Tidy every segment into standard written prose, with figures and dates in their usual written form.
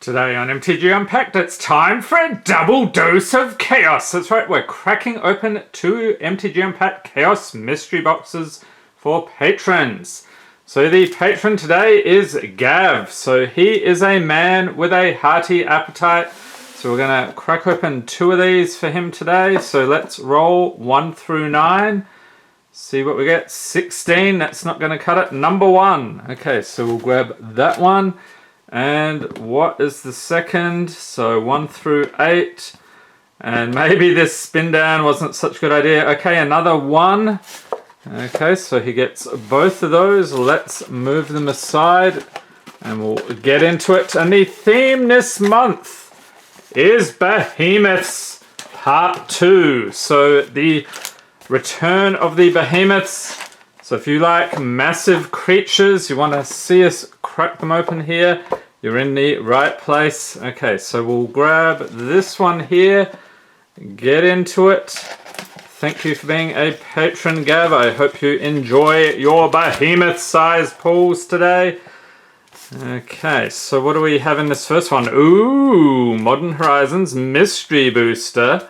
Today on MTG Unpacked, it's time for a double dose of chaos. That's right, we're cracking open 2 MTG Unpacked Chaos mystery boxes for patrons. So the patron today is Gav. So he is a man with a hearty appetite. So we're going to crack open 2 of these for him today. So let's roll 1 through 9. See what we get. 16, that's not going to cut it. Number 1. Okay, so we'll grab that one. And what is the second? So 1 through 8. And maybe this spin down wasn't such a good idea. Okay, another 1. Okay, so he gets both of those. Let's move them aside and we'll get into it. And the theme this month is Behemoths Part 2. So the return of the Behemoths. So if you like massive creatures, you want to see us crack them open here, you're in the right place. Okay, so we'll grab this one here, get into it. Thank you for being a patron, Gav. I hope you enjoy your behemoth-sized pools today. Okay, so what do we have in this first one? Ooh, Modern Horizons Mystery Booster.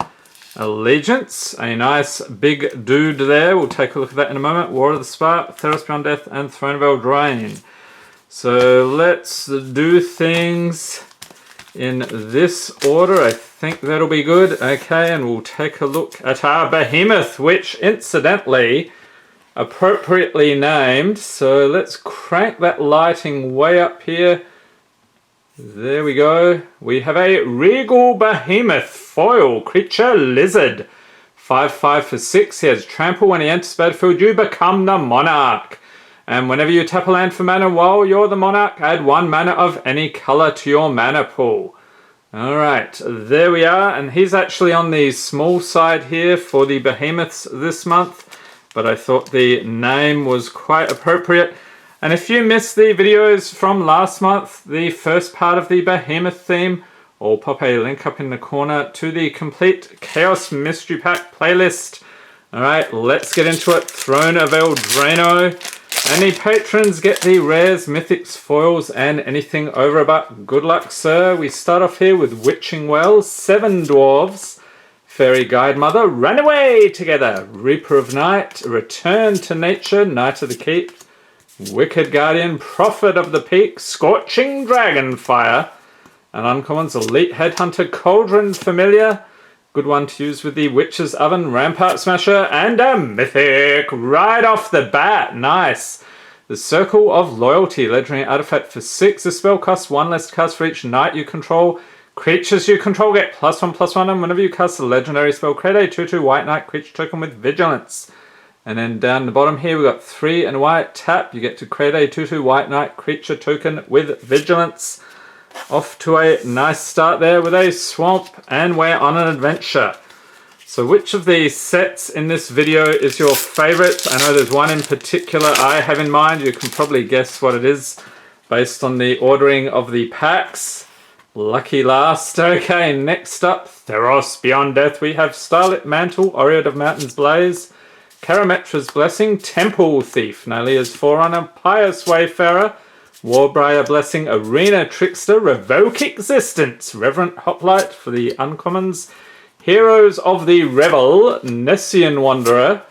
Allegiance, a nice big dude there. We'll take a look at that in a moment. War of the Spark, Theros Beyond Death, and Throne of Eldraine. So let's do things in this order. I think that'll be good. Okay, and we'll take a look at our Behemoth, which incidentally, appropriately named. So let's crank that lighting way up here. There we go. We have a Regal Behemoth foil creature lizard. 5/5 for 6. He has trample. When he enters battlefield, you become the monarch. And whenever you tap a land for mana while you're the monarch, add 1 mana of any color to your mana pool. Alright, there we are. And he's actually on the small side here for the Behemoths this month. But I thought the name was quite appropriate. And if you missed the videos from last month, the first part of the Behemoth theme, I'll pop a link up in the corner to the complete Chaos Mystery Pack playlist. Alright, let's get into it. Throne of Eldraine. And the patrons get the rares, mythics, foils, and anything over a buck. Good luck, sir. We start off here with Witching Well, 7 Dwarves, Fairy Guidemother, Run Away Together, Reaper of Night, Return to Nature, Knight of the Keep, Wicked Guardian, Prophet of the Peak, Scorching Dragonfire, and uncommons, Elite Headhunter, Cauldron Familiar, good one to use with the Witch's Oven, Rampart Smasher, and a Mythic right off the bat. Nice. The Circle of Loyalty, legendary artifact for 6. The spell costs 1 less to cast for each knight you control. Creatures you control get +1/+1, and whenever you cast a legendary spell, create a 2/2 white knight creature token with Vigilance. And then down the bottom here, we've got 3 and white. Tap, you get to create a 2/2 white knight creature token with Vigilance. Off to a nice start there with a swamp, and we're on an adventure. So which of these sets in this video is your favorite? I know there's one in particular I have in mind. You can probably guess what it is based on the ordering of the packs. Lucky last. Okay, next up, Theros Beyond Death. We have Starlit Mantle, Oread of Mountain's Blaze, Karametra's Blessing, Temple Thief, Nylea's Forerunner, Pious Wayfarer, Warbriar Blessing, Arena Trickster, Revoke Existence, Reverent Hoplite for the uncommons, Heroes of the Revel, Nessian Wanderer,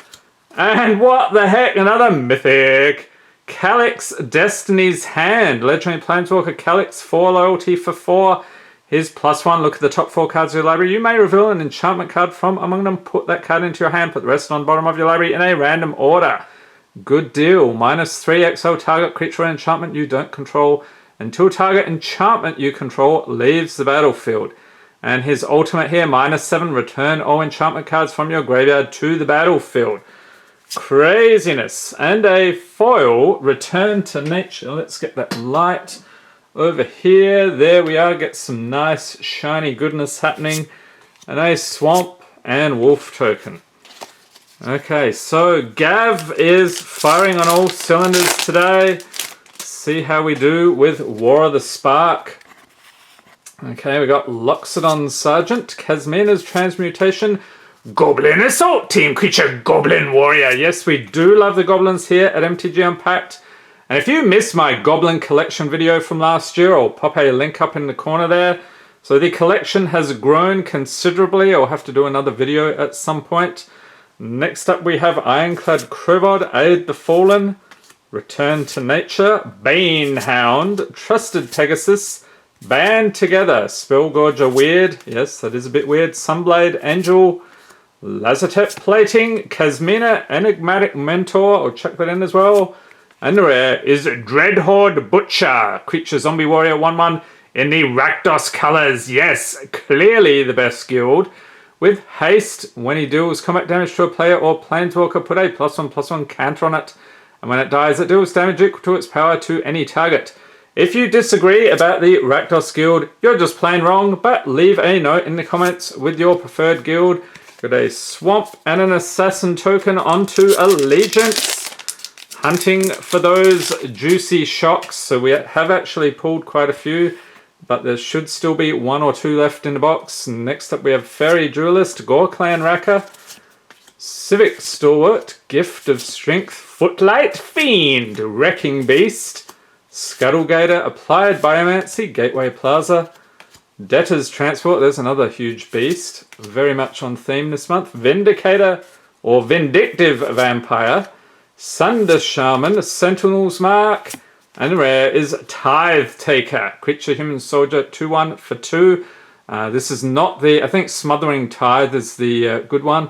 and what the heck, another mythic, Calix Destiny's Hand, legendary planeswalker Calix, 4 loyalty for 4. Here's +1, look at the top 4 cards of your library. You may reveal an enchantment card from among them, put that card into your hand, put the rest on the bottom of your library in a random order. Good deal. -3, exile target creature or enchantment you don't control until target enchantment you control leaves the battlefield. And his ultimate here, -7, return all enchantment cards from your graveyard to the battlefield. Craziness. And a foil, Return to Nature. Let's get that light over here. There we are. Get some nice shiny goodness happening. And a swamp and wolf token. Okay, so Gav is firing on all cylinders today. See how we do with War of the Spark. Okay, we got Loxodon Sergeant, Kasmina's Transmutation, Goblin Assault Team Creature, Goblin Warrior. Yes, we do love the goblins here at MTG Unpacked. And if you missed my Goblin collection video from last year, I'll pop a link up in the corner there. So the collection has grown considerably. I'll have to do another video at some point. Next up we have Ironclad Crowbard, Aid the Fallen, Return to Nature, Banehound, Trusted Pegasus, Band Together, Spellgorger Weird, yes that is a bit weird, Sunblade Angel, Lazotep Plating, Kasmina Enigmatic Mentor, I'll check that in as well. And the rare is Dreadhorde Butcher, Creature Zombie Warrior 1/1 in the Rakdos colours. Yes, clearly the best guild. With haste, when he deals combat damage to a player or planeswalker, put a +1/+1 counter on it. And when it dies, it deals damage equal to its power to any target. If you disagree about the Rakdos guild, you're just plain wrong, but leave a note in the comments with your preferred guild. Got a Swamp and an Assassin token onto Allegiance. Hunting for those juicy shocks. So we have actually pulled quite a few, but there should still be 1 or 2 left in the box. Next up we have Fairy Duelist, Gore-Clan Racker, Civic Stalwart, Gift of Strength, Footlight Fiend, Wrecking Beast, Scuttlegator, Applied Biomancy, Gateway Plaza, Debtor's Transport, there's another huge beast, very much on theme this month, Vindicator or Vindictive Vampire, Sunder Shaman, Sentinel's Mark, and the rare is Tithe Taker, Creature Human Soldier, 2/1 for 2. This is not the, I think Smothering Tithe is the good one.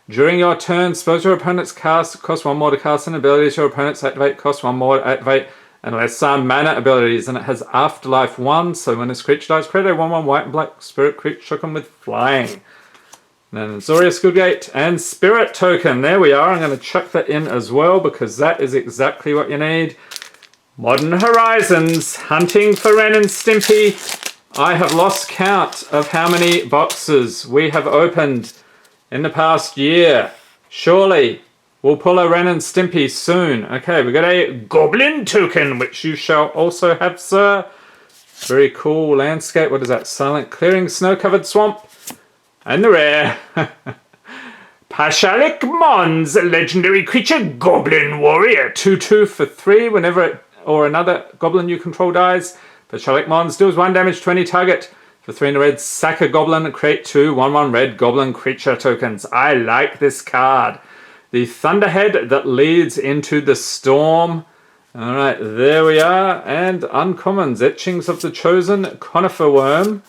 During your turn, spells your opponent's cast cost 1 more to cast, and abilities your opponents activate cost 1 more to activate, unless some mana abilities, and it has Afterlife 1, so when this creature dies, create a 1/1 white and black spirit creature token with flying. Then Zoria Schoolgate and Spirit Token. There we are. I'm going to chuck that in as well because that is exactly what you need. Modern Horizons. Hunting for Ren and Stimpy. I have lost count of how many boxes we have opened in the past year. Surely we'll pull a Ren and Stimpy soon. Okay, we got a Goblin Token, which you shall also have, sir. Very cool landscape. What is that? Silent Clearing, Snow-Covered Swamp. And the rare, Pashalik Mons, legendary creature, Goblin Warrior, 2/2 for 3. Whenever it or another goblin you control dies, Pashalik Mons deals 1 damage to any target. For 3 in the red, sack a goblin and create 2 1/1 red goblin creature tokens. I like this card. The Thunderhead that leads into the storm. Alright, there we are. And uncommons, Etchings of the Chosen, Conifer Worm,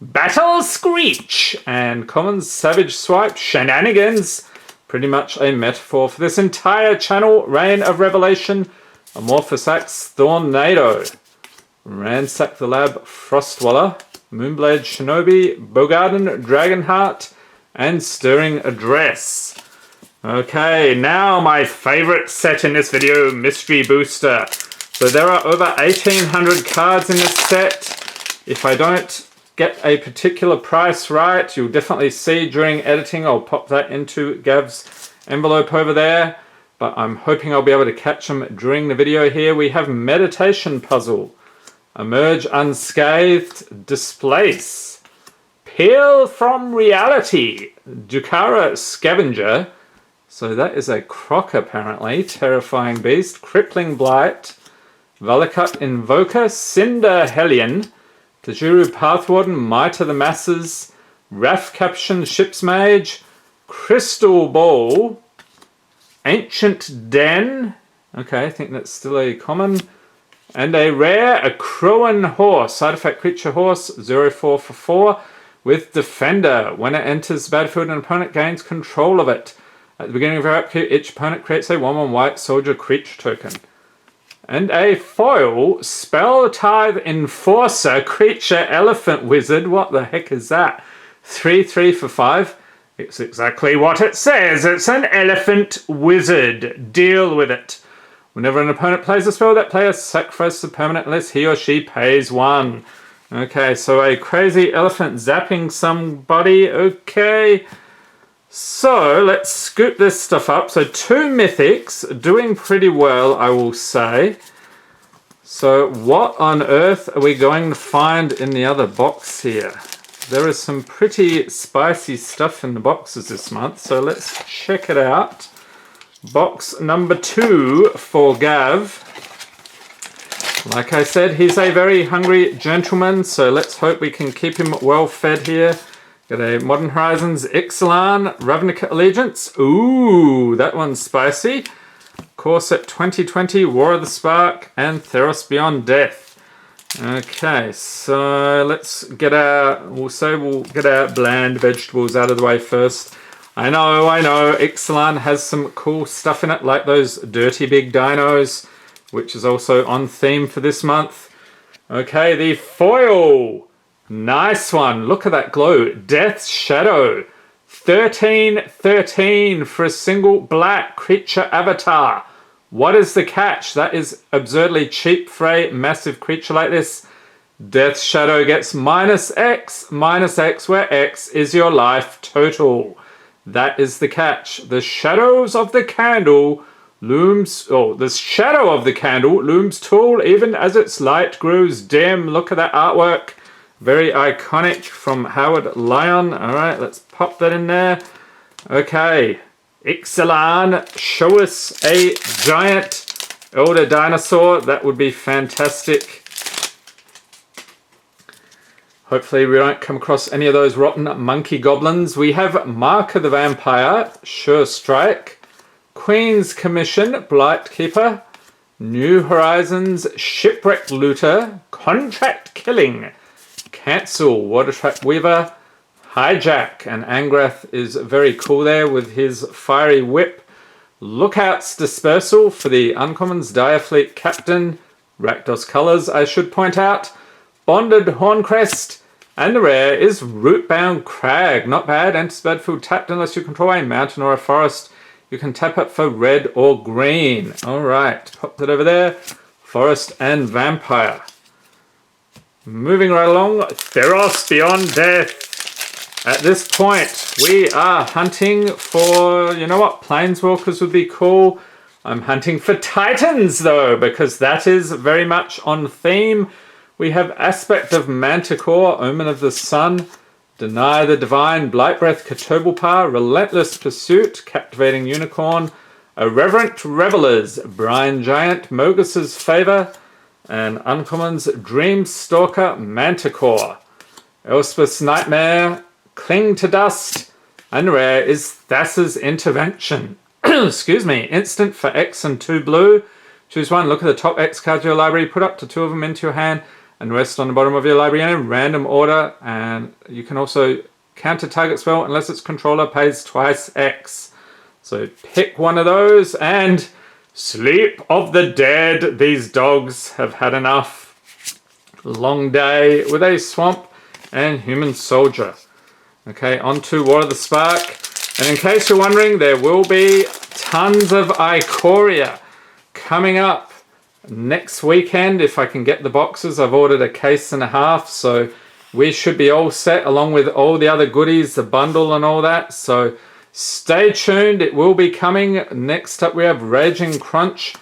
Battle Screech, and commons, Savage Swipe, Shenanigans. Pretty much a metaphor for this entire channel. Reign of Revelation, Amorphous Axe, Thornado, Ransack the Lab, Frostwaller, Moonblade Shinobi, Bogarden, Dragonheart, and Stirring Address. Okay, now my favorite set in this video, Mystery Booster. So there are over 1,800 cards in this set. If I don't get a particular price right, you'll definitely see during editing. I'll pop that into Gav's envelope over there, but I'm hoping I'll be able to catch them during the video here. We have Meditation Puzzle, Emerge Unscathed, Displace, Peel from Reality, Dukara Scavenger, so that is a croc apparently, Terrifying Beast, Crippling Blight, Valakut Invoker, Cinder Hellion, Tajuru Pathwarden, Might of the Masses, Wrath Caption Ship's Mage, Crystal Ball, Ancient Den, okay, I think that's still a common, and a rare, a Crowan Horse, side effect creature horse, 0/4 for 4, with Defender. When it enters the battlefield, an opponent gains control of it. At the beginning of your upkeep, each opponent creates a 1/1 white soldier creature token. And a foil, Spell Tithe Enforcer, creature elephant wizard. What the heck is that? 3/3 for 5. It's exactly what it says. It's an elephant wizard. Deal with it. Whenever an opponent plays a spell, that player sacrifices a permanent unless he or she pays 1. Okay, so a crazy elephant zapping somebody. Okay. So let's scoop this stuff up. So 2 mythics, doing pretty well, I will say. So what on earth are we going to find in the other box here? There is some pretty spicy stuff in the boxes this month, so let's check it out. Box number 2 for Gav. Like I said, he's a very hungry gentleman, so let's hope we can keep him well fed here. Got a Modern Horizons Ixalan Ravnica Allegiance. Ooh, that one's spicy. Core Set 2020, War of the Spark, and Theros Beyond Death. Okay, so let's get we'll get our bland vegetables out of the way first. I know, Ixalan has some cool stuff in it, like those dirty big dinos, which is also on theme for this month. Okay, the foil. Nice one. Look at that glow. Death's Shadow. 13 for a single black creature avatar. What is the catch? That is absurdly cheap for a massive creature like this. Death's Shadow gets -X, where X is your life total. That is the catch. The shadows of the candle looms, the shadow of the candle looms tall even as its light grows dim. Look at that artwork. Very iconic from Howard Lyon. All right, let's pop that in there. Okay, Ixalan, show us a giant elder dinosaur. That would be fantastic. Hopefully we don't come across any of those rotten monkey goblins. We have Mark of the Vampire, Sure Strike, Queen's Commission, Blightkeeper, New Horizons, Shipwreck Looter, Contract Killing, Cancel, Watertrap Weaver, Hijack, and Angrath is very cool there with his fiery whip. Lookout's Dispersal for the uncommons, Direfleet Captain, Rakdos Colors, I should point out, Bonded Horncrest, and the rare is Rootbound Crag. Not bad, enters battlefield tapped unless you control a mountain or a forest. You can tap it for red or green. Alright, pop that over there. Forest and Vampire. Moving right along, Theros Beyond Death. At this point, we are hunting for, you know what, Planeswalkers would be cool. I'm hunting for Titans though, because that is very much on theme. We have Aspect of Manticore, Omen of the Sun, Deny the Divine, Blightbreath, Katobalpar, Relentless Pursuit, Captivating Unicorn, Irreverent Revelers, Brine Giant, Mogus's Favor, and uncommons Dreamstalker Manticore. Elspeth's Nightmare, Cling to Dust, and rare is Thassa's Intervention. Excuse me, instant for X and 2 blue. Choose one, look at the top X cards of your library, put up to 2 of them into your hand, and rest on the bottom of your library in a random order. And you can also counter target spell unless its controller pays twice X. So pick one of those and sleep of the dead. These dogs have had enough. Long day with a swamp and human soldier. Okay, on to War of the Spark. And in case you're wondering, there will be tons of Ikoria coming up next weekend if I can get the boxes. I've ordered a case and a half, so we should be all set along with all the other goodies, the bundle and all that. So stay tuned, it will be coming. Next up we have Raging Crunch,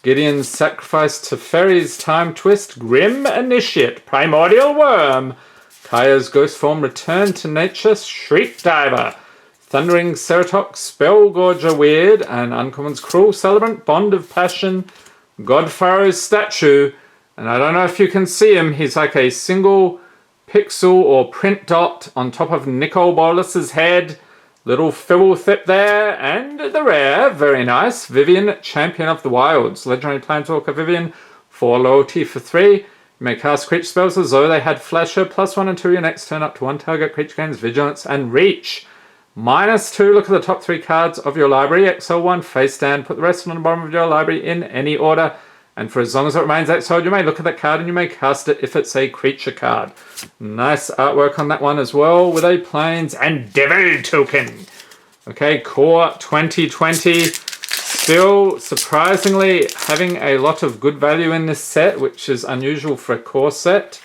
Gideon's Sacrifice, Teferi's Time Twist, Grim Initiate, Primordial Worm, Kaya's Ghost Form, Return to Nature, Shriek Diver, Thundering Ceratox, Spellgorger Weird, and Uncommon's Cruel Celebrant, Bond of Passion, Godfarrow's Statue, and I don't know if you can see him, he's like a single pixel or print dot on top of Nicol Bolas's head. Little Fibblethip there, and the rare, very nice, Vivian, Champion of the Wilds. Legendary Planeswalker Vivian, 4 loyalty for 3. You may cast creature spells as though they had Flasher, +1 until your next turn up to 1 target creature gains Vigilance and Reach. -2, look at the top 3 cards of your library. Exile 1, face down, put the rest on the bottom of your library in any order. And for as long as it remains exiled, you may look at that card and you may cast it if it's a creature card. Nice artwork on that one as well, with a Plains and Devil token. Okay, Core 2020. Still, surprisingly, having a lot of good value in this set, which is unusual for a core set.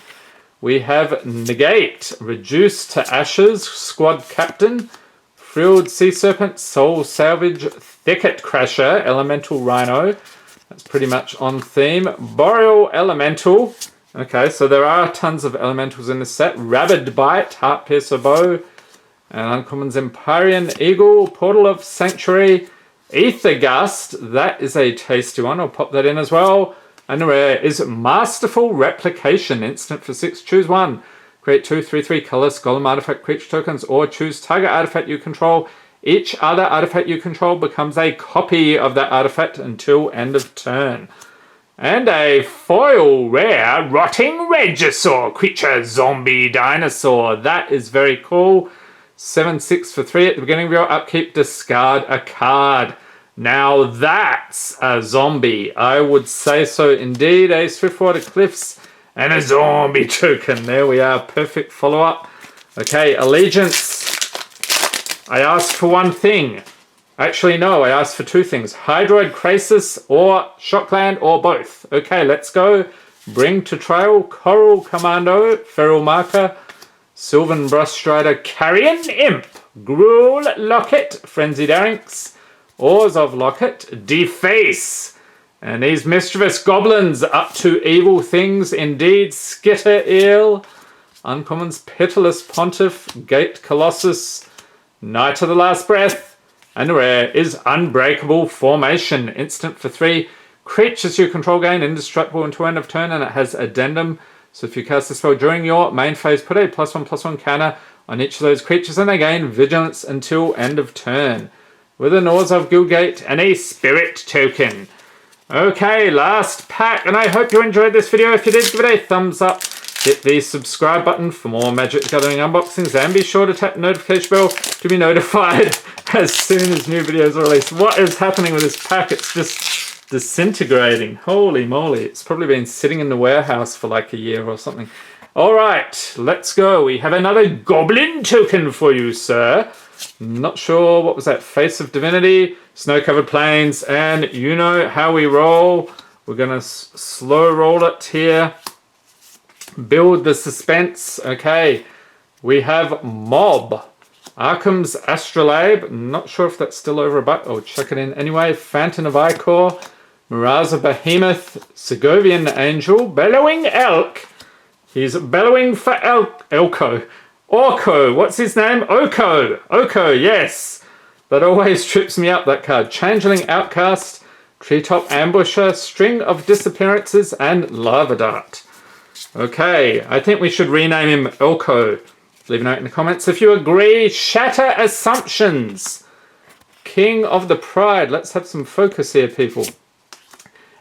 We have Negate, Reduce to Ashes, Squad Captain, Frilled Sea Serpent, Soul Salvage, Thicket Crasher, Elemental Rhino. That's pretty much on theme. Boreal Elemental. Okay, so there are tons of elementals in this set. Rabid Bite, Heart Piercer Bow, and uncommons Empyrean Eagle, Portal of Sanctuary, Ether Gust. That is a tasty one. I'll pop that in as well. And the rare is Masterful Replication. Instant for 6. Choose one. Create 2 3/3 colorless golem artifact creature tokens, or choose target artifact you control. Each other artifact you control becomes a copy of that artifact until end of turn. And a foil rare Rotting Regisaur creature zombie dinosaur. That is very cool. 7/6 for 3. At the beginning of your upkeep, discard a card. Now that's a zombie. I would say so indeed. A Swiftwater Cliffs and a zombie token. There we are. Perfect follow-up. Okay, Allegiance. I asked for one thing. Actually, no, I asked for two things. Hydroid Krasis or Shockland or both. Okay, let's go. Bring to Trail, Coral Commando, Feral Marker, Sylvan Brushstrider, Carrion Imp, Gruul Locket, Frenzied Arynx, Orzhov Locket, Deface. And these mischievous goblins up to evil things indeed. Skitter Eel, Uncommons Pitiless Pontiff, Gate Colossus, Knight of the Last Breath, and the rare is Unbreakable Formation. Instant for 3. Creatures you control gain indestructible until end of turn, and it has addendum. So if you cast the spell during your main phase, put a +1/+1 counter on each of those creatures, and they gain vigilance until end of turn. With an Orzhov Guildgate and a Spirit token. Okay, last pack, and I hope you enjoyed this video. If you did, give it a thumbs up. Hit the subscribe button for more Magic the Gathering unboxings, and be sure to tap the notification bell to be notified as soon as new videos are released. What is happening with this pack? It's just disintegrating. Holy moly. It's probably been sitting in the warehouse for like a year or something. Alright, let's go. We have another Goblin token for you, sir. Not sure, what was that? Face of Divinity, Snow-Covered Plains, and you know how we roll. We're going to slow roll it here. Build the suspense. Okay, we have Mob, Arkham's Astrolabe. Not sure if that's still over a buck. I'll check it in anyway. Phantom of Icor, Miraza Behemoth, Segovian Angel, Bellowing Elk. He's bellowing for Elko. Orko, what's his name? Oko, yes. That always trips me up, that card. Changeling Outcast, Treetop Ambusher, String of Disappearances, and Lava Dart. Okay, I think we should rename him Elko. Leave a note in the comments if you agree. Shatter Assumptions, King of the Pride. Let's have some focus here, people.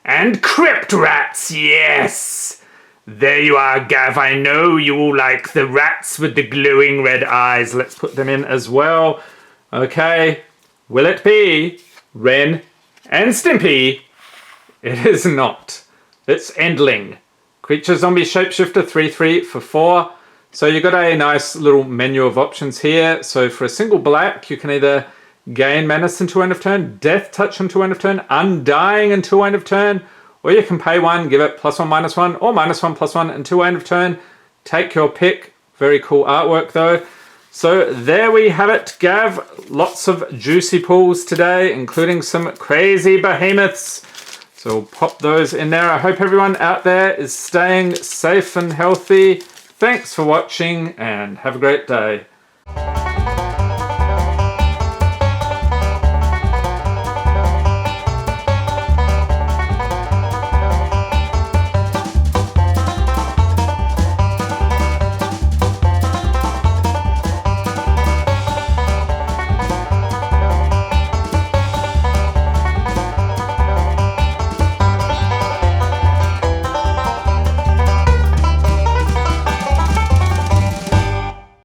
And Crypt Rats, yes! There you are, Gav. I know you all like the rats with the glowing red eyes. Let's put them in as well. Okay, will it be Ren and Stimpy? It is not. It's Endling. Creature Zombie Shapeshifter, 3/3 for 4. So you got a nice little menu of options here. So for a single black, you can either gain Menace until end of turn, Death Touch until end of turn, Undying until end of turn, or you can pay one, give it +1/-1, or -1/+1 until end of turn. Take your pick. Very cool artwork though. So there we have it, Gav. Lots of juicy pulls today, including some crazy behemoths. So we'll pop those in there. I hope everyone out there is staying safe and healthy. Thanks for watching and have a great day.